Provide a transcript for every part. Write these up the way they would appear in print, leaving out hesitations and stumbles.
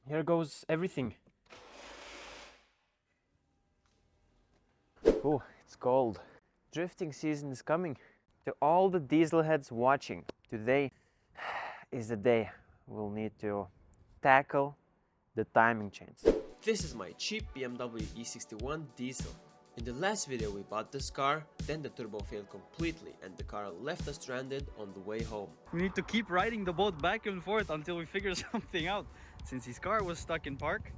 here goes everything. Oh, it's cold. Drifting season is coming. To all the diesel heads watching, today is the day we'll need to tackle the timing chains. This is my cheap BMW E61 Diesel. In the last video we bought this car, then the turbo failed completely and the car left us stranded on the way home. We need to keep riding the boat back and forth until we figure something out, since his car was stuck in park.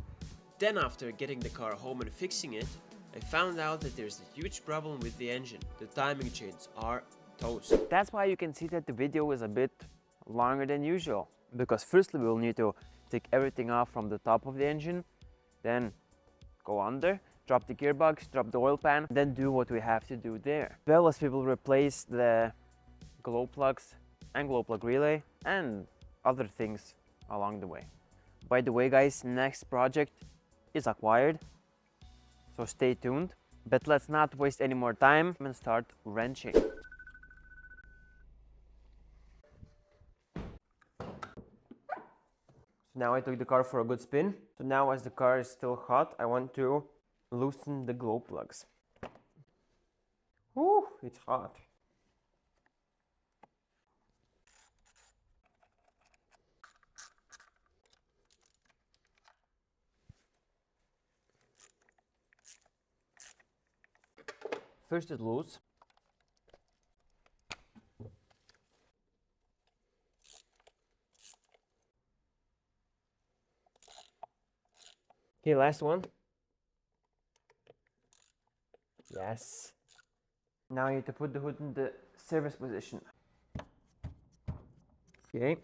Then after getting the car home and fixing it, I found out that there's a huge problem with the engine. The timing chains are toast. That's why you can see that the video is a bit longer than usual. Because firstly we'll need to take everything off from the top of the engine, then go under, drop the gearbox, drop the oil pan, then do what we have to do there. As well as we will replace the glow plugs and glow plug relay and other things along the way. By the way guys, next project is acquired, so stay tuned. But let's not waste any more time and start wrenching. So now I took the car for a good spin. So now as the car is still hot, I want to loosen the glow plugs. Whew, it's hot. First it's loose. Okay, last one. Yes. Now you need to put the hood in the service position. Okay.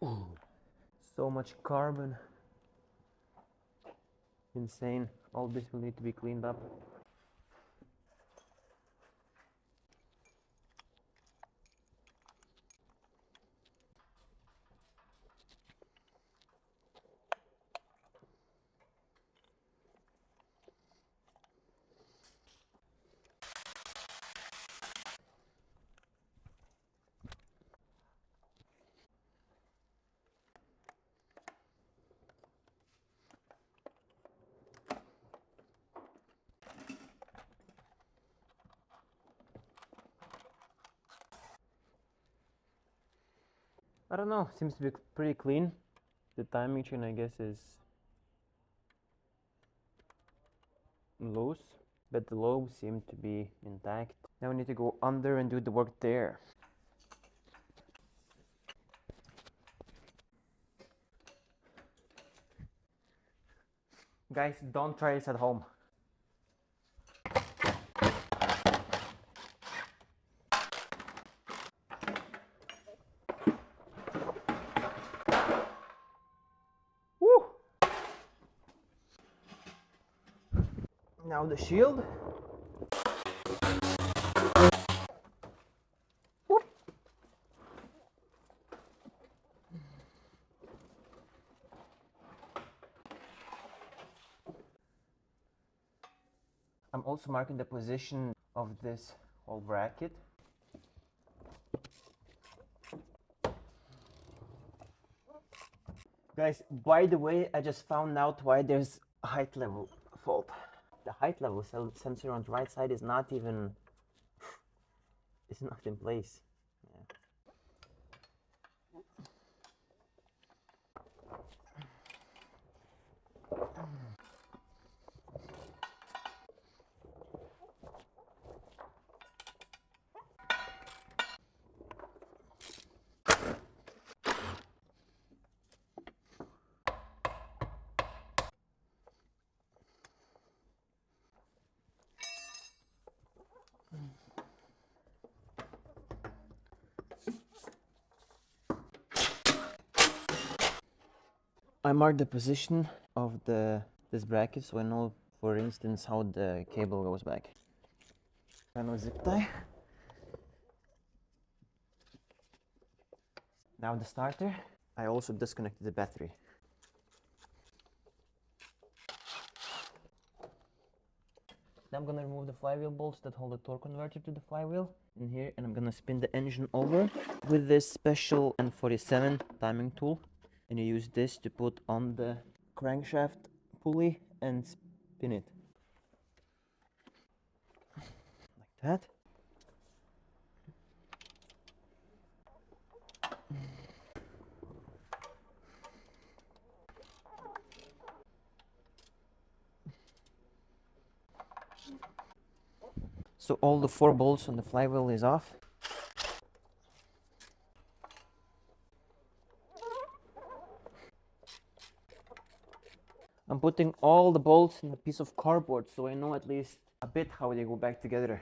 Ooh, so much carbon. Insane. All this will need to be cleaned up. I don't know, seems to be pretty clean. The timing chain I guess is loose, but the lobes seem to be intact. Now we need to go under and do the work there. Guys, don't try this at home. Woo! Now the shield. Whoop. I'm also marking the position of this whole bracket. Guys, by the way, I just found out why there's a height level fault. The height level sensor on the right side is not even, it's not in place. Yeah. I marked the position of this bracket so I know, for instance, how the cable goes back. Final zip tie. Now the starter. I also disconnected the battery. Now I'm gonna remove the flywheel bolts that hold the torque converter to the flywheel in here, and I'm gonna spin the engine over with this special N47 timing tool. And you use this to put on the crankshaft pulley and spin it. Like that. So all the 4 bolts on the flywheel is off. I'm putting all the bolts in a piece of cardboard so I know at least a bit how they go back together.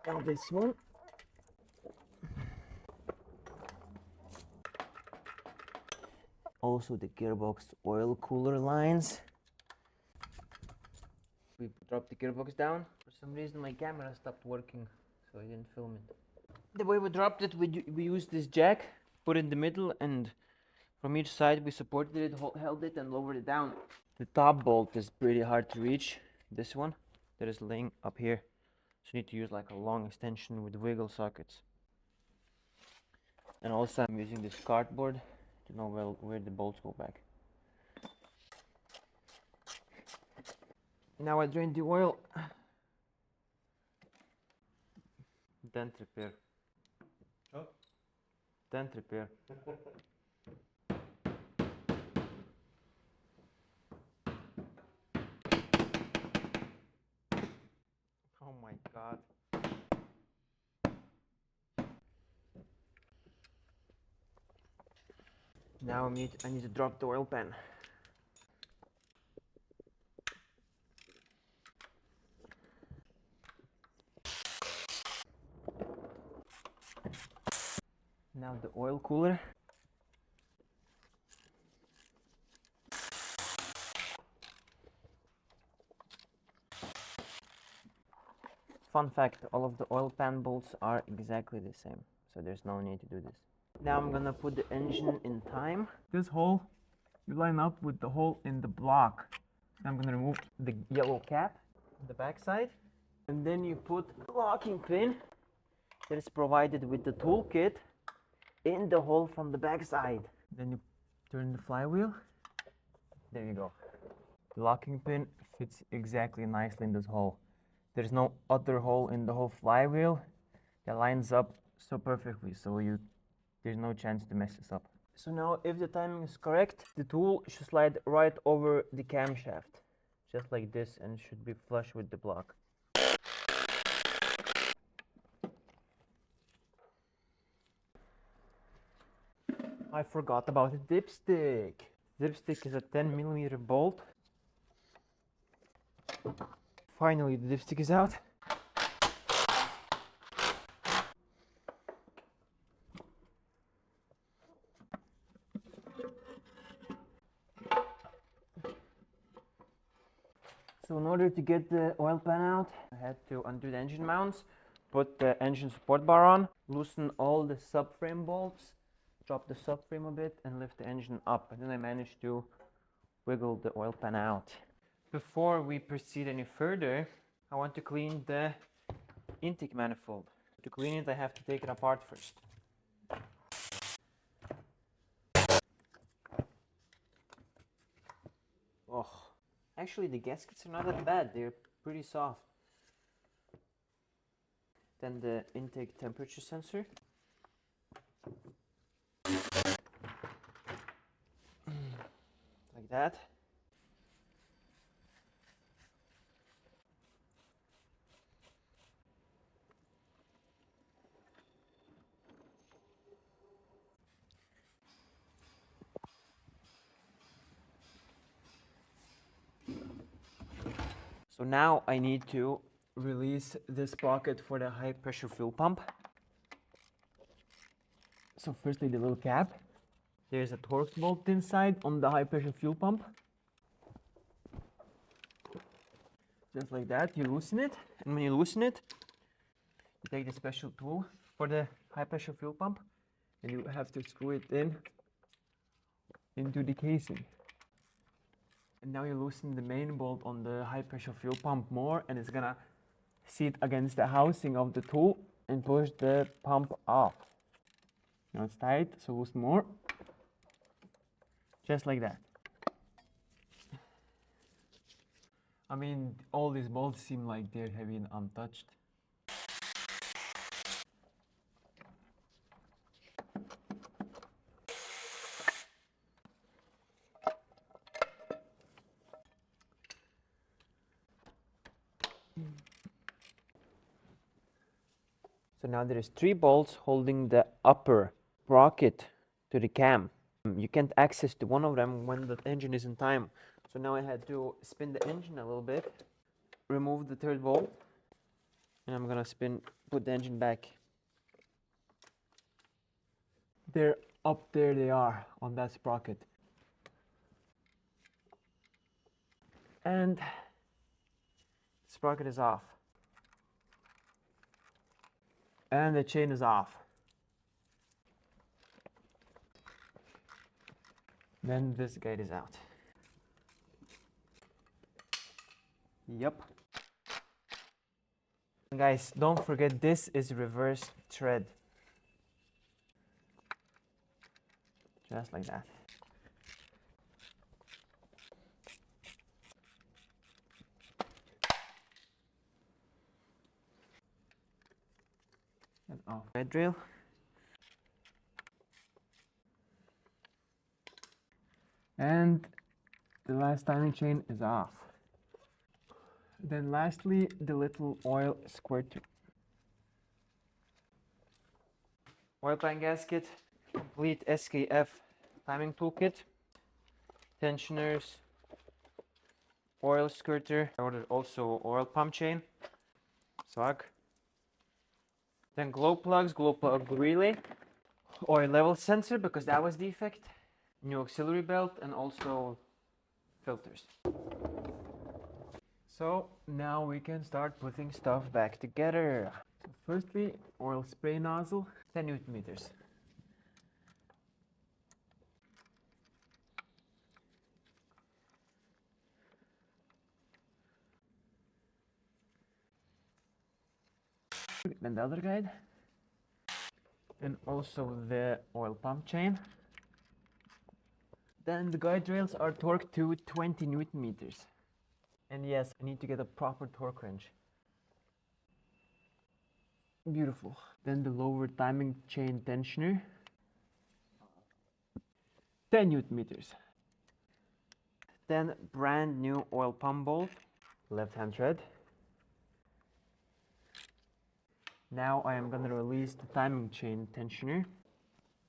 And this one. Also the gearbox oil cooler lines. We dropped the gearbox down. For some reason my camera stopped working, so I didn't film it. The way we dropped it, we used this jack, put it in the middle, and from each side we supported it, held it, and lowered it down. The top bolt is pretty hard to reach. This one that is laying up here. So you need to use like a long extension with wiggle sockets. And also I'm using this cardboard to know where the bolts go back. Now I drain the oil. Dent repair. Oh. Dent repair. Oh my god. Now I need to drop the oil pan. Now the oil cooler. Fun fact, all of the oil pan bolts are exactly the same, so there's no need to do this. Now I'm gonna put the engine in time. This hole, you line up with the hole in the block. I'm gonna remove the yellow cap on the back side, and then you put the locking pin that is provided with the toolkit in the hole from the back side. Then you turn the flywheel. There you go. The locking pin fits exactly nicely in this hole. There's no other hole in the whole flywheel that lines up so perfectly, so there's no chance to mess this up. So now if the timing is correct, the tool should slide right over the camshaft, just like this, and should be flush with the block. I forgot about the dipstick. Dipstick is a 10mm bolt. Finally, the dipstick is out. So in order to get the oil pan out, I had to undo the engine mounts, put the engine support bar on, loosen all the subframe bolts, drop the subframe a bit, and lift the engine up. And then I managed to wiggle the oil pan out. Before we proceed any further, I want to clean the intake manifold. To clean it, I have to take it apart first. Oh, actually the gaskets are not that bad, they're pretty soft. Then the intake temperature sensor. Like that. So now I need to release this sprocket for the high pressure fuel pump. So firstly the little cap. There's a Torx bolt inside on the high pressure fuel pump. Just like that, you loosen it, and when you loosen it, you take the special tool for the high pressure fuel pump, and you have to screw it into the casing. And now you loosen the main bolt on the high pressure fuel pump more, and it's gonna sit against the housing of the tool and push the pump off. Now it's tight, so loosen more. Just like that. I mean, all these bolts seem like they're heavy and untouched. So now there is 3 bolts holding the upper sprocket to the cam. You can't access to one of them when the engine is in time. So now I had to spin the engine a little bit, remove the 3rd bolt, and I'm gonna put the engine back. They're up there, they are on that sprocket. And the sprocket is off. And the chain is off. Then this guide is out. Yep. Guys, don't forget this is reverse thread. Just like that. And off. Guide rail. And the last timing chain is off. Then lastly, the little oil squirter. Oil pan gasket, complete SKF timing toolkit, tensioners, oil squirter. I ordered also oil pump chain, sock. Then glow plugs, glow plug relay, oil level sensor because that was defect, new auxiliary belt, and also filters. So now we can start putting stuff back together. So firstly, oil spray nozzle, 10 Newton meters. Then the other guide. And also the oil pump chain. Then the guide rails are torqued to 20 Newton meters. And yes, I need to get a proper torque wrench. Beautiful. Then the lower timing chain tensioner, 10 Newton meters. Then brand new oil pump bolt, left hand thread. Now I am gonna release the timing chain tensioner.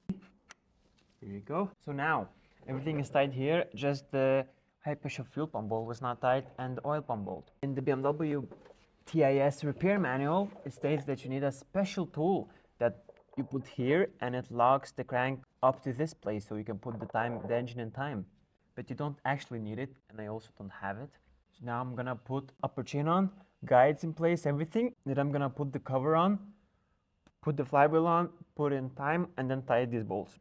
Here you go. So now everything is tight here, just the high pressure fuel pump bolt was not tight and the oil pump bolt. In the BMW TIS repair manual, it states that you need a special tool that you put here and it locks the crank up to this place so you can put the engine in time. But you don't actually need it, and I also don't have it. So now I'm gonna put upper chain on, guides in place, everything. Then I'm gonna put the cover on, put the flywheel on, put it in time, and then tie these bolts.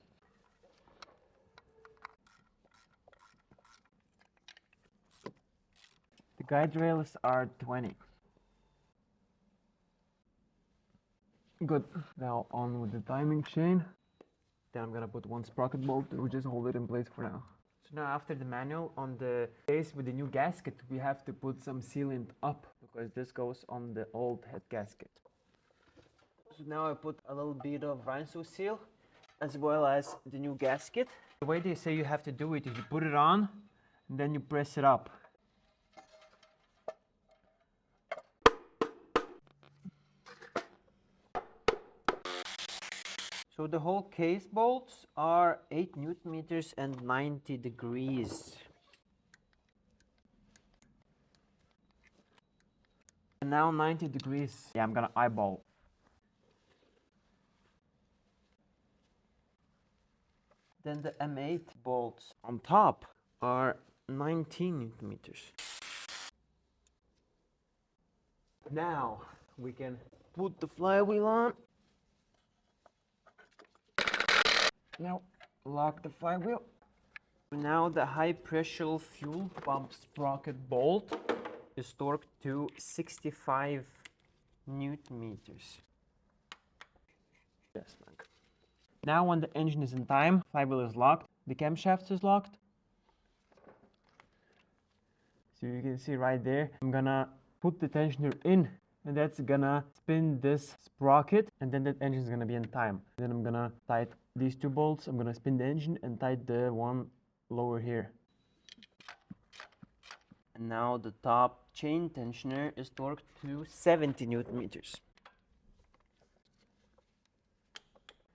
The guide rails are 20. Good. Now on with the timing chain. Then I'm gonna put one sprocket bolt and we'll just hold it in place for now. So now after the manual on the case with the new gasket, we have to put some sealant up because this goes on the old head gasket. So now I put a little bit of rhinestone seal as well as the new gasket. The way they say you have to do it is you put it on and then you press it up. So the whole case bolts are 8 Newton meters and 90 degrees. And now 90 degrees. Yeah, I'm gonna eyeball. Then the M8 bolts on top are 19 Newton meters. Now we can put the flywheel on. Now lock the flywheel. Now the high pressure fuel pump sprocket bolt is torqued to 65 Newton meters. Just like. Now when the engine is in time, flywheel is locked, the camshaft is locked. So you can see right there, I'm gonna put the tensioner in, and that's gonna spin this sprocket, and then that engine is gonna be in time. Then I'm gonna tighten these two bolts, I'm gonna spin the engine and tighten the one lower here. And now the top chain tensioner is torqued to 70 Newton meters.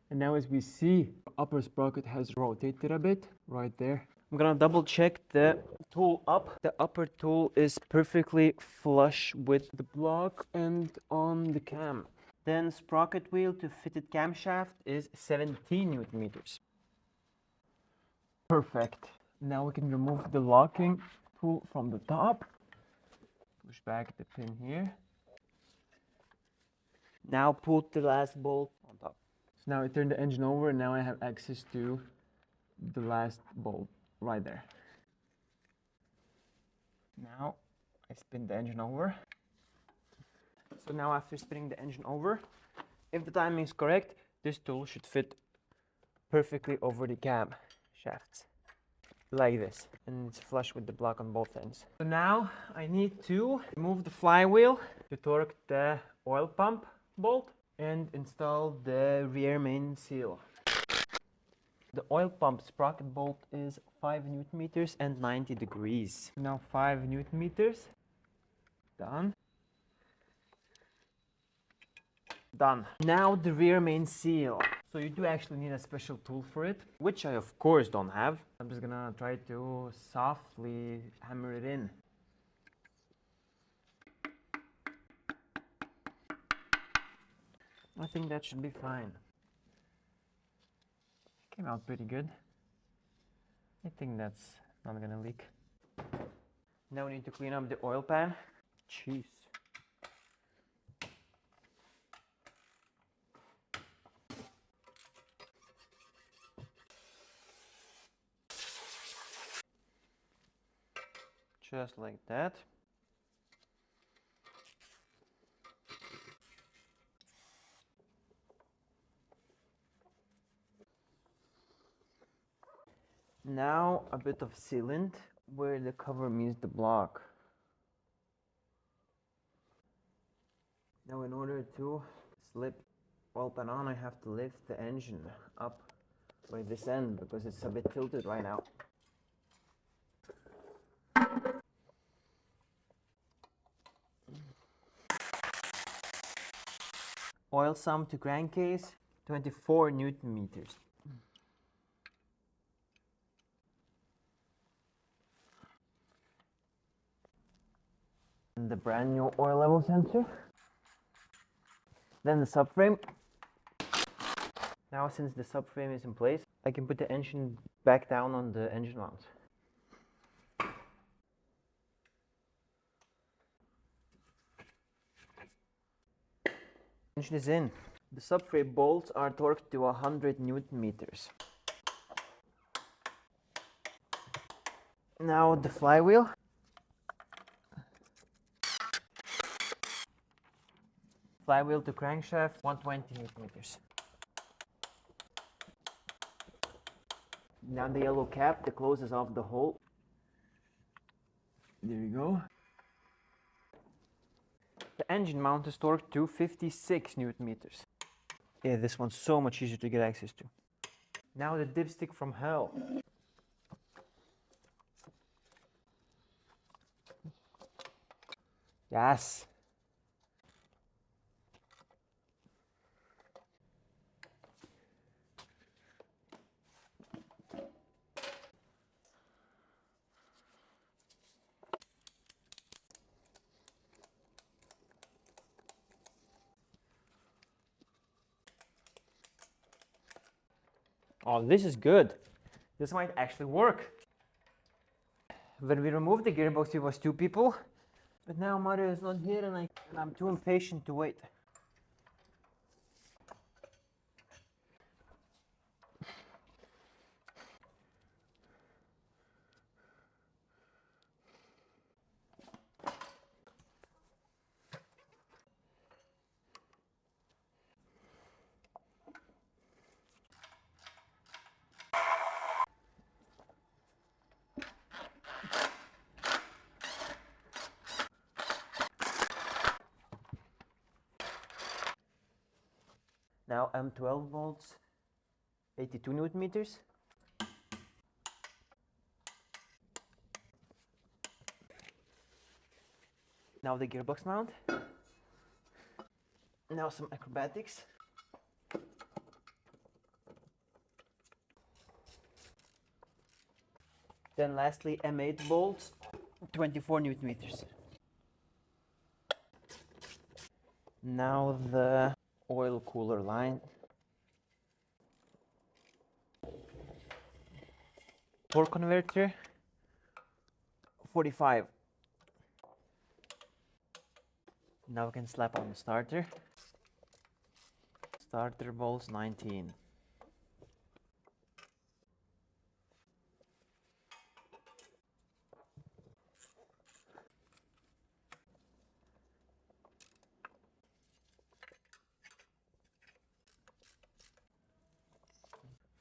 And now as we see, the upper sprocket has rotated a bit right there. I'm gonna double check the tool up. The upper tool is perfectly flush with the block and on the cam. Then sprocket wheel to fitted camshaft is 17 Newton meters. Perfect. Now we can remove the locking tool from the top. Push back the pin here. Now put the last bolt on top. So now I turn the engine over and now I have access to the last bolt right there. Now I spin the engine over. So now after spinning the engine over, if the timing is correct, this tool should fit perfectly over the cam shafts. Like this, and it's flush with the block on both ends. So now I need to remove the flywheel to torque the oil pump bolt and install the rear main seal. The oil pump sprocket bolt is 5 Newton meters and 90 degrees. Now 5 Newton meters. Done. Done. Now the rear main seal. So you do actually need a special tool for it, which I of course don't have. I'm just gonna try to softly hammer it in. I think that should be fine. Came out pretty good. I think that's not gonna leak. Now we need to clean up the oil pan. Jeez. Just like that. Now a bit of sealant where the cover meets the block. Now in order to slip oil pan on, I have to lift the engine up by this end because it's a bit tilted right now. Oil sum to crankcase, 24 Newton meters. And the brand new oil level sensor. Then the subframe. Now since the subframe is in place, I can put the engine back down on the engine mount. Engine is in. The subframe bolts are torqued to 100 Newton meters. Now the flywheel. Flywheel to crankshaft, 120 Newton meters. Now the yellow cap that closes off the hole. There you go. The engine mount is torqued to 56 Newton meters. Yeah, this one's so much easier to get access to. Now the dipstick from hell. Yes. Oh, this is good. This might actually work. When we removed the gearbox, it was 2 people. But now Mario is not here and I'm too impatient to wait. Now I'm 12 volts, 82 newton meters. Now the gearbox mount. Now some acrobatics. Then lastly M8 bolts, 24 newton meters. Now the oil cooler line. Torque converter, 45. Now we can slap on the starter. Starter bolts, 19.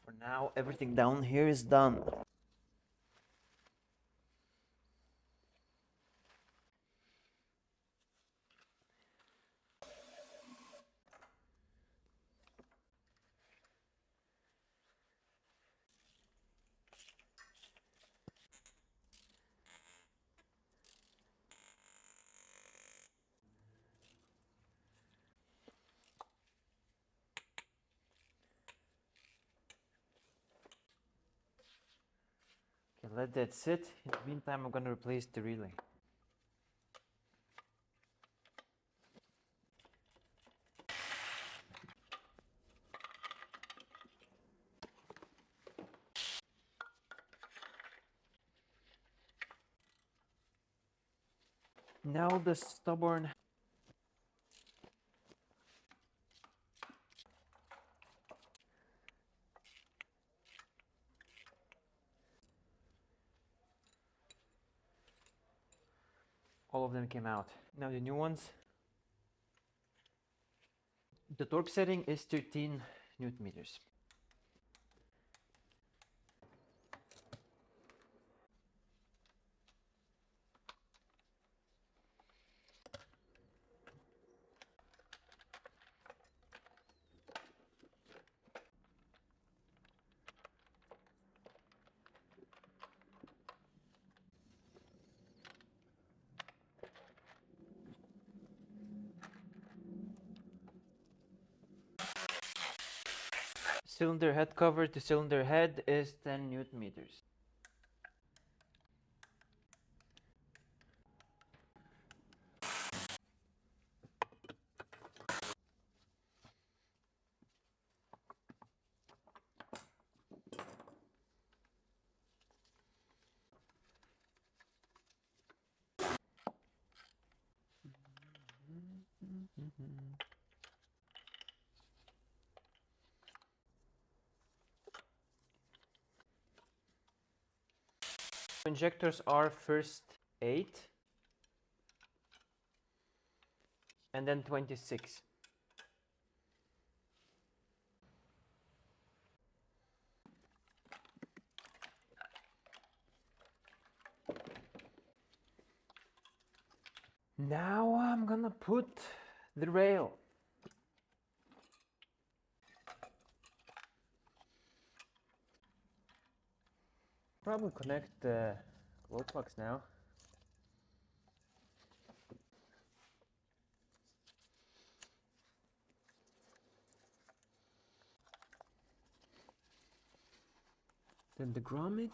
For now, everything down here is done. Okay, let that sit. In the meantime, I'm gonna replace the relay. Now the stubborn all of them came out. Now the new ones. The torque setting is 13 newton meters. Cylinder head cover to cylinder head is 10 newton meters. Injectors are first 8 and then 26. Now I'm gonna put the rail. Probably connect the glow plugs now. Then the grommet.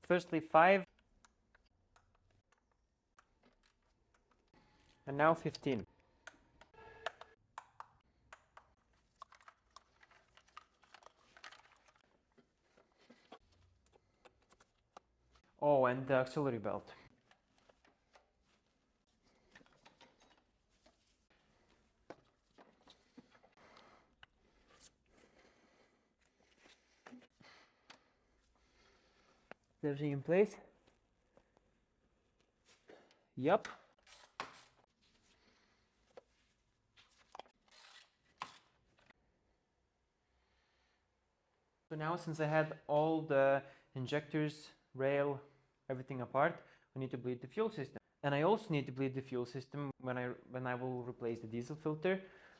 Firstly 5, and now 15. Oh, and the auxiliary belt. Is everything in place? Yup. So now, since I had all the injectors, rail, everything apart, we need to bleed the fuel system. And I also need to bleed the fuel system when I will replace the diesel filter.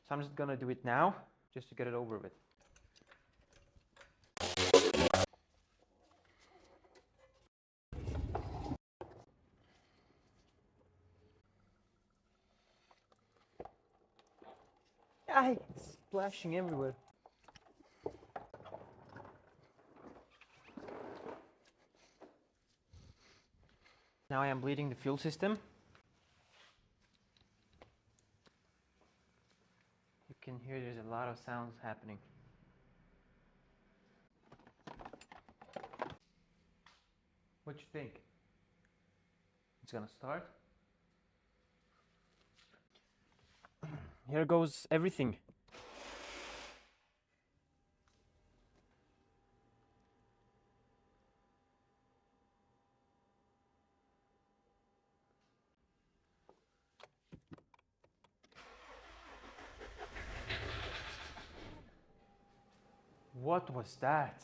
So I'm just gonna do it now, just to get it over with. Ah, it's splashing everywhere. Now I am bleeding the fuel system. You can hear there's a lot of sounds happening. What you think? It's gonna start. Here goes everything. What was that?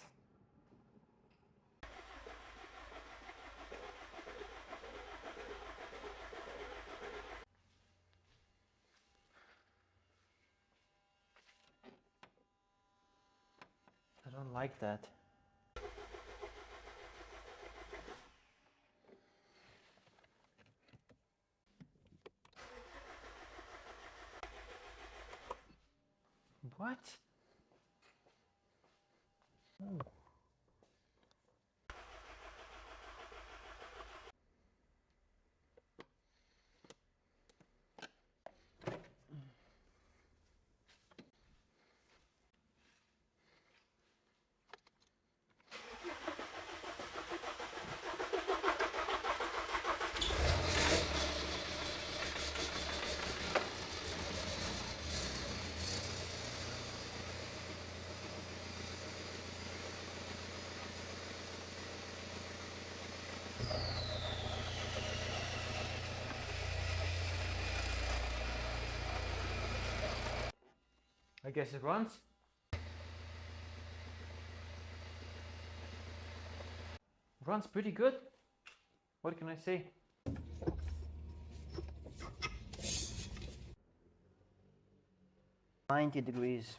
I don't like that. What? Oh. I guess it runs. Runs pretty good. What can I say? $90.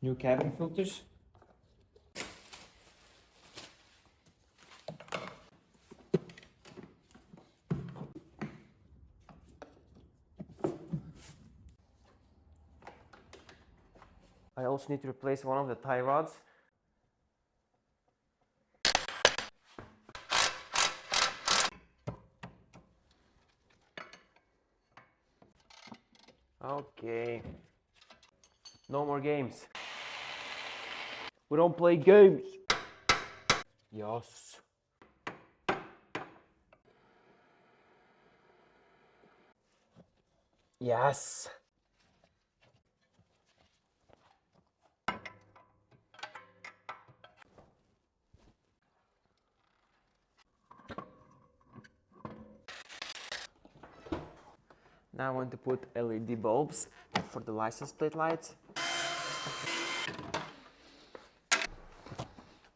New cabin filters. I also need to replace one of the tie rods. Okay. No more games. We don't play games. Yes. Yes. Now I want to put LED bulbs for the license plate lights.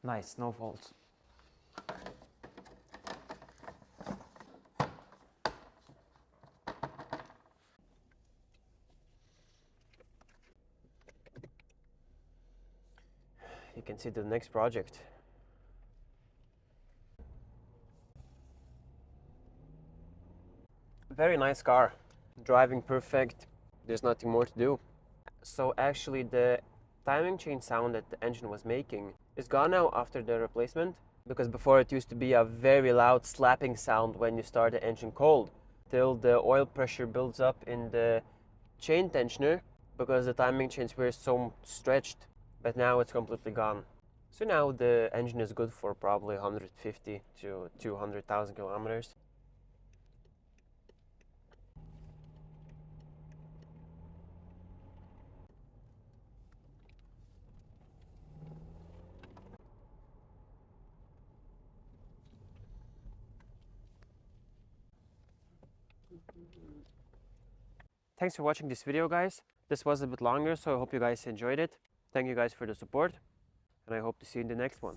Nice, no faults. You can see the next project. Very nice car. Driving perfect. There's nothing more to do. So actually the timing chain sound that the engine was making is gone now after the replacement, because before it used to be a very loud slapping sound when you start the engine cold, till the oil pressure builds up in the chain tensioner, because the timing chains were so stretched, but now it's completely gone. So now the engine is good for probably 150 to 200,000 kilometers. Thanks for watching this video, guys. This was a bit longer, so I hope you guys enjoyed it. Thank you guys for the support, and I hope to see you in the next one.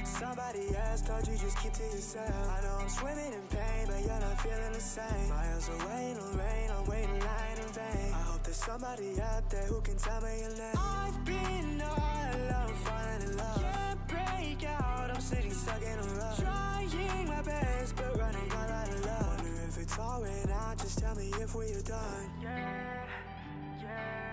Somebody else told you just keep to yourself. I know I'm swimming in pain, but you're not feeling the same. Miles away in the rain, I'm waiting line in vain. I hope there's somebody out there who can tell me your name. I've been all alone, falling in love. Can't break out, I'm sitting stuck in a rut. Trying my best, but running all out of love. Wonder if it's all right now, just tell me if we're done. Yeah, yeah.